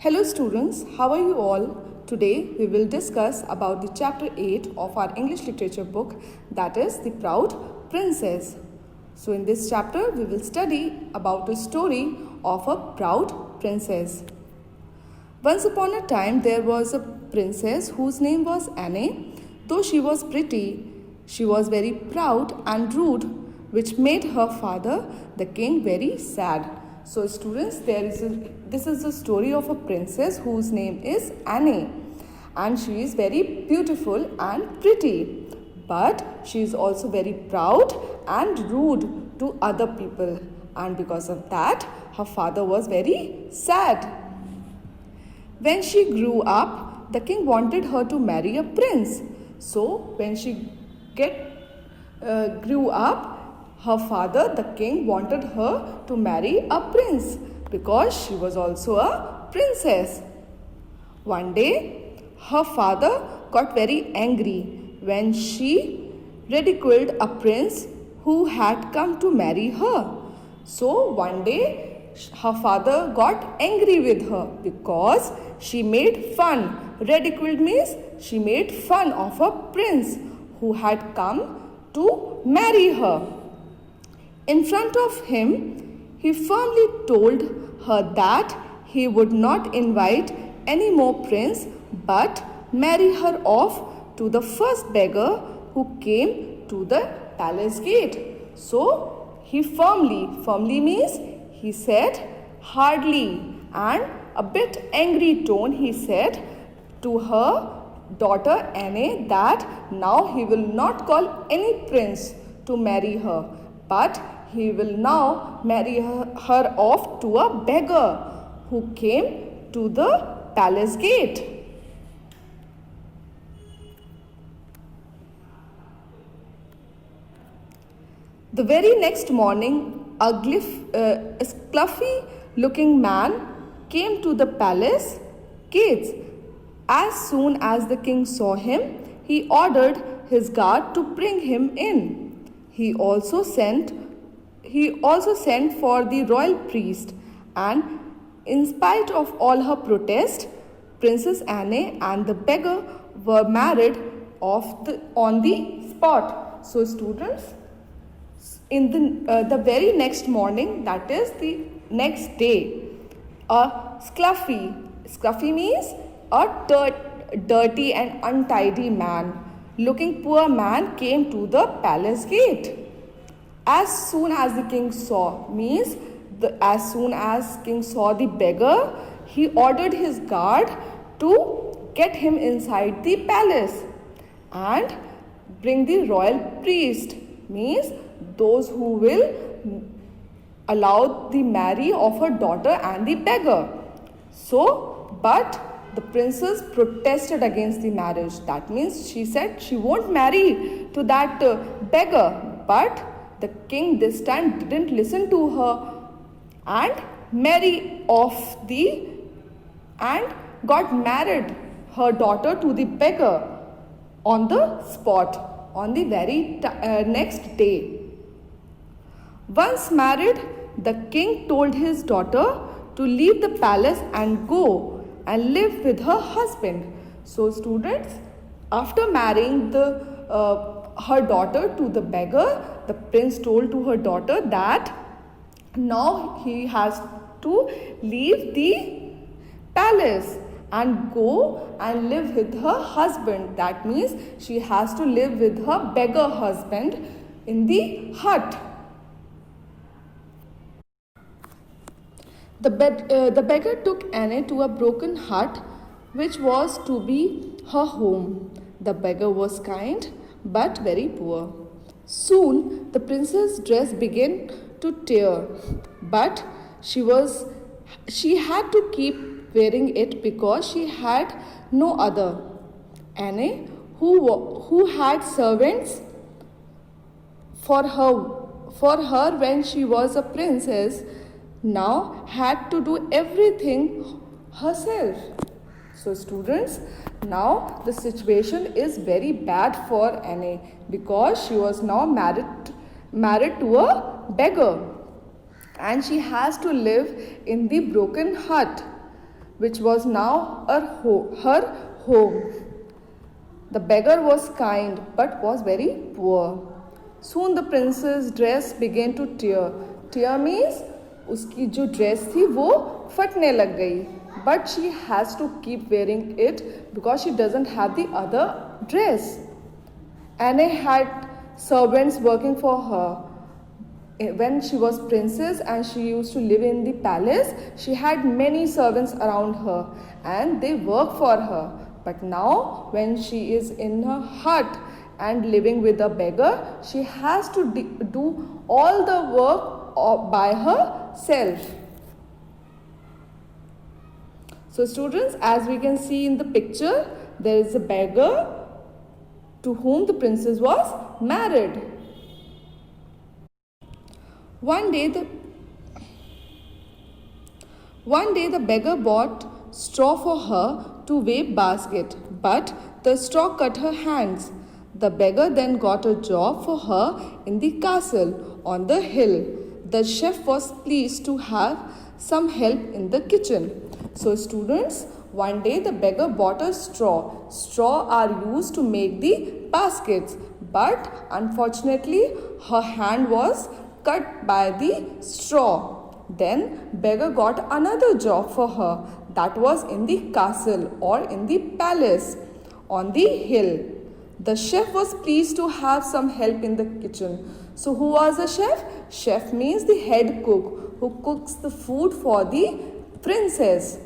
Hello students, how are you all? Today we will discuss about the chapter 8 of our English literature book, that is The Proud Princess. So in this chapter we will study about a story of a proud princess. Once upon a time there was a princess whose name was Anne. Though she was pretty, she was very proud and rude, which made her father, the king, very sad. So students, this is the story of a princess whose name is Anne, and she is very beautiful and pretty, but she is also very proud and rude to other people, and because of that her father was very sad. When she grew up, the king wanted her to marry a prince. So when she grew up, her father, the king, wanted her to marry a prince because she was also a princess. One day, her father got very angry when she ridiculed a prince who had come to marry her. So one day, her father got angry with her because she made fun. Ridiculed means she made fun of a prince who had come to marry her. In front of him, he firmly told her that he would not invite any more prince but marry her off to the first beggar who came to the palace gate. So he firmly means he said hardly, and a bit angry tone he said to her daughter Anne that now he will not call any prince to marry her, but he will now marry her off to a beggar who came to the palace gate. The very next morning, a scruffy looking man came to the palace gates. As soon as the king saw him, he ordered his guard to bring him in. He also sent for the royal priest, and in spite of all her protest, Princess Anne and the beggar were married on the spot. So students, in the very next morning, that is the next day, a scruffy means a dirty and untidy looking poor man came to the palace gate. As soon as the king saw the beggar, he ordered his guard to get him inside the palace and bring the royal priest, means those who will allow the marriage of her daughter and the beggar. So, but the princess protested against the marriage. That means she said she won't marry to that beggar, but the king this time didn't listen to her and got married her daughter to the beggar on the spot on the very next day. Once married, the king told his daughter to leave the palace and go and live with her husband. So students, after marrying her daughter to the beggar, the prince told to her daughter that now he has to leave the palace and go and live with her husband. That means she has to live with her beggar husband in the hut. The beggar took Anne to a broken hut which was to be her home. The beggar was kind but very poor. Soon the princess' dress began to tear, but she had to keep wearing it because she had no other. Anne, who had servants for her when she was a princess, now had to do everything herself. So students, now the situation is very bad for Anne because she was now married to a beggar and she has to live in the broken hut. which was now her home. The beggar was kind but was very poor. Soon the prince's dress began to tear. Tear means उसकी जो dress थी वो फटने लग गई. But she has to keep wearing it because she doesn't have the other dress. Anne had servants working for her. When she was princess and she used to live in the palace, she had many servants around her and they worked for her. But now when she is in her hut and living with a beggar, she has to do all the work by herself. So students, as we can see in the picture, there is a beggar to whom the princess was married. One day the beggar bought straw for her to weave basket, but the straw cut her hands. The beggar then got a job for her in the castle on the hill. The chef was pleased to have some help in the kitchen. So students, one day the beggar bought a straw. Straw are used to make the baskets, but unfortunately her hand was cut by the straw. Then beggar got another job for her, that was in the castle or in the palace on the hill. The chef was pleased to have some help in the kitchen. So who was the chef? Chef means the head cook who cooks the food for the princess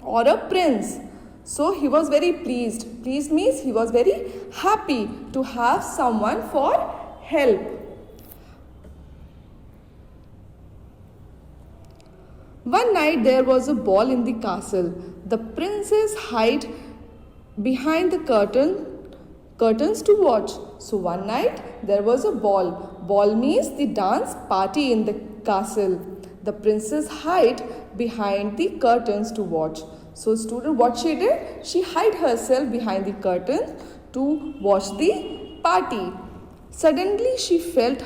or a prince. So he was very pleased. Pleased means he was very happy to have someone for help. One night there was a ball in the castle. The princess hid behind the curtains to watch. So one night there was a ball. Ball means the dance party in the castle. The princess hid behind the curtains to watch. So student, what she did? She hid herself behind the curtain to watch the party. Suddenly she felt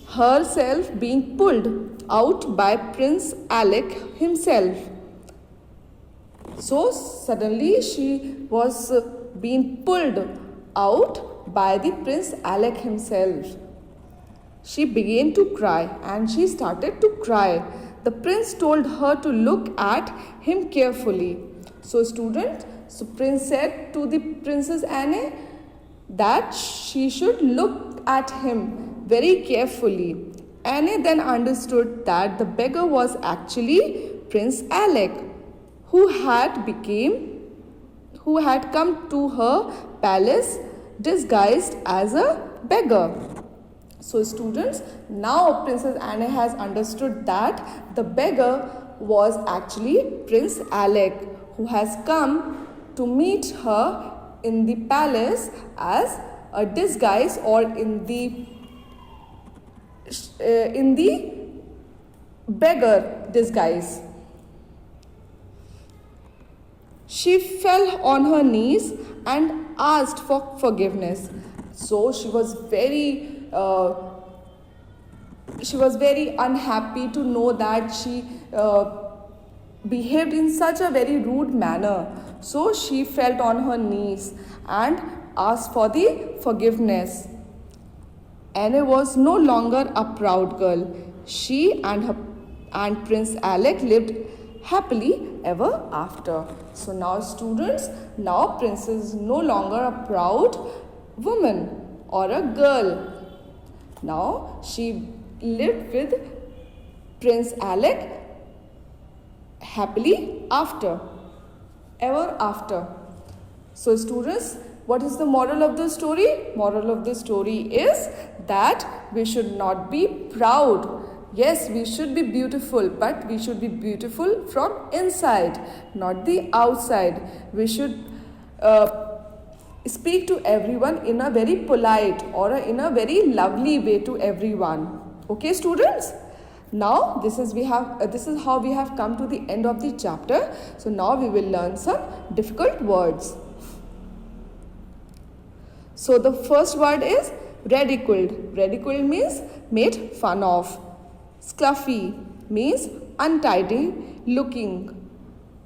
herself being pulled out by Prince Alec himself. So suddenly she was being pulled out by the Prince Alec himself. She began to cry and she started to cry. The prince told her to look at him carefully. So student, so prince said to the Princess Anne that she should look at him very carefully. Anne then understood that the beggar was actually Prince Alec, who had come to her palace disguised as a beggar. So students, now Princess Anne has understood that the beggar was actually Prince Alec, who has come to meet her in the palace as a disguise or in the beggar disguise. She fell on her knees and asked for forgiveness. So she was very unhappy to know that she behaved in such a very rude manner. So she fell on her knees and asked for the forgiveness. Anne was no longer a proud girl. She and Prince Alec lived happily ever after. So now students, now Princess is no longer a proud woman or a girl. Now she lived with Prince Alec happily ever after. So students, what is the moral of the story? Moral of the story is that we should not be proud. Yes, we should be beautiful, but we should be beautiful from inside, not the outside. We should speak to everyone in a very polite or in a very lovely way to everyone. Okay, students? Now this is how we have come to the end of the chapter. So now we will learn some difficult words. So the first word is ridiculed. Ridiculed means made fun of. Scruffy means untidy looking.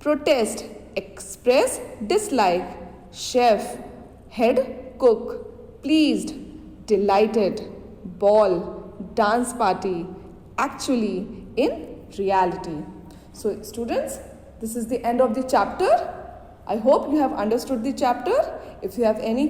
protest, express dislike, chef, head cook, pleased, delighted, ball, dance party, actually, in reality. So students, this is the end of the chapter. I hope you have understood the chapter. If you have any